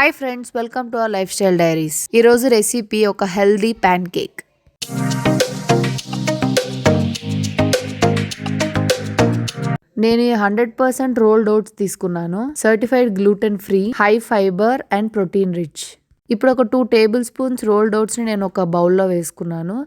Hi friends, welcome to our life style diaries. ఈరోజు recipe ఒక healthy pan cake. నేను 100% rolled oats తీసుకున్నాను. Certified gluten free, high fibre and protein rich. ఇప్పుడు ఒక 2 table spoons rolled ఓట్స్ని నేను ఒక బౌల్లో వేసుకున్నాను.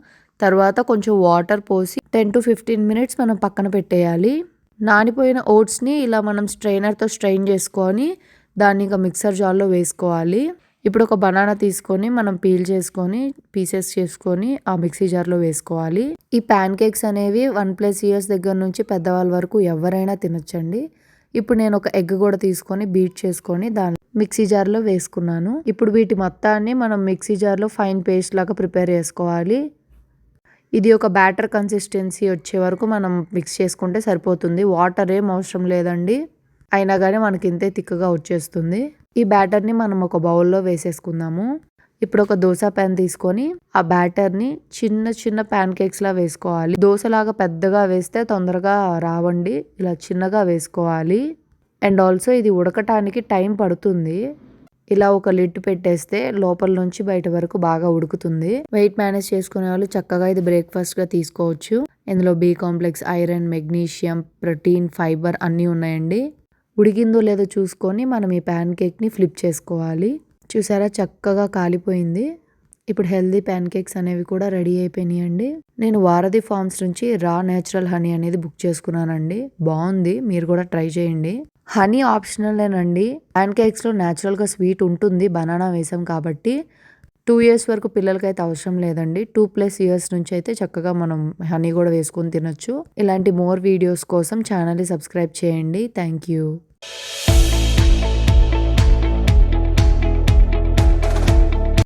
తర్వాత కొంచెం వాటర్ పోసి 10 to 15 మినిట్స్ మనం పక్కన పెట్టేయాలి. నానిపోయిన ఓట్స్ని ఇలా మనం స్ట్రైనర్తో స్ట్రెయిన్ చేసుకొని దాన్ని ఇంకా మిక్సర్ జార్లో వేసుకోవాలి. ఇప్పుడు ఒక బనానా తీసుకొని మనం పీల్ చేసుకొని పీసెస్ చేసుకొని ఆ మిక్సీ జార్లో వేసుకోవాలి. ఈ ప్యాన్ కేక్స్ అనేవి 1+ ఇయర్స్ దగ్గర నుంచి పెద్దవాళ్ళ వరకు ఎవరైనా తినొచ్చండి. ఇప్పుడు నేను ఒక ఎగ్ కూడా తీసుకొని బీట్ చేసుకొని దాన్ని మిక్సీ జార్లో వేసుకున్నాను. ఇప్పుడు వీటి మొత్తాన్ని మనం మిక్సీ జార్లో ఫైన్ పేస్ట్ లాగా ప్రిపేర్ చేసుకోవాలి. ఇది ఒక బ్యాటర్ కన్సిస్టెన్సీ వచ్చే వరకు మనం మిక్స్ చేసుకుంటే సరిపోతుంది. వాటర్ ఏం అవసరం లేదండి, అయినా కానీ మనకి ఇంతే థిక్గా వచ్చేస్తుంది. ఈ బ్యాటర్ని మనం ఒక బౌల్లో వేసేసుకుందాము. ఇప్పుడు ఒక దోశ ప్యాన్ తీసుకొని ఆ బ్యాటర్ని చిన్న చిన్న ప్యాన్ కేక్స్లా వేసుకోవాలి. దోశలాగా పెద్దగా వేస్తే తొందరగా రావండి, ఇలా చిన్నగా వేసుకోవాలి. అండ్ ఆల్సో ఇది ఉడకటానికి టైం పడుతుంది. ఇలా ఒక లిడ్ పెట్టేస్తే లోపల నుంచి బయట వరకు బాగా ఉడుకుతుంది. వెయిట్ మేనేజ్ చేసుకునే వాళ్ళు చక్కగా ఇది బ్రేక్ఫాస్ట్గా తీసుకోవచ్చు. ఇందులో B complex, iron, magnesium, protein, fibre అన్నీ ఉన్నాయండి. ఉడికిందో లేదో చూసుకొని మనం ఈ ప్యాన్ కేక్ని ఫ్లిప్ చేసుకోవాలి. చూసారా, చక్కగా కాలిపోయింది. ఇప్పుడు హెల్దీ ప్యాన్ కేక్స్ అనేవి కూడా రెడీ అయిపోయినాయండి. నేను వారధి ఫార్మ్స్ నుంచి రా నేచురల్ హనీ అనేది బుక్ చేసుకున్నానండి. బాగుంది, మీరు కూడా ట్రై చేయండి. హనీ ఆప్షనలేనండి. ప్యాన్ కేక్స్లో న్యాచురల్గా స్వీట్ ఉంటుంది, బనానా వేసాం కాబట్టి. 2 years వరకు పిల్లలకైతే అవసరం లేదండి. 2+ years నుంచి అయితే చక్కగా మనం హనీ కూడా వేసుకొని తినొచ్చు. ఇలాంటి మోర్ వీడియోస్ కోసం ఛానల్ని సబ్స్క్రైబ్ చేయండి. Thank you.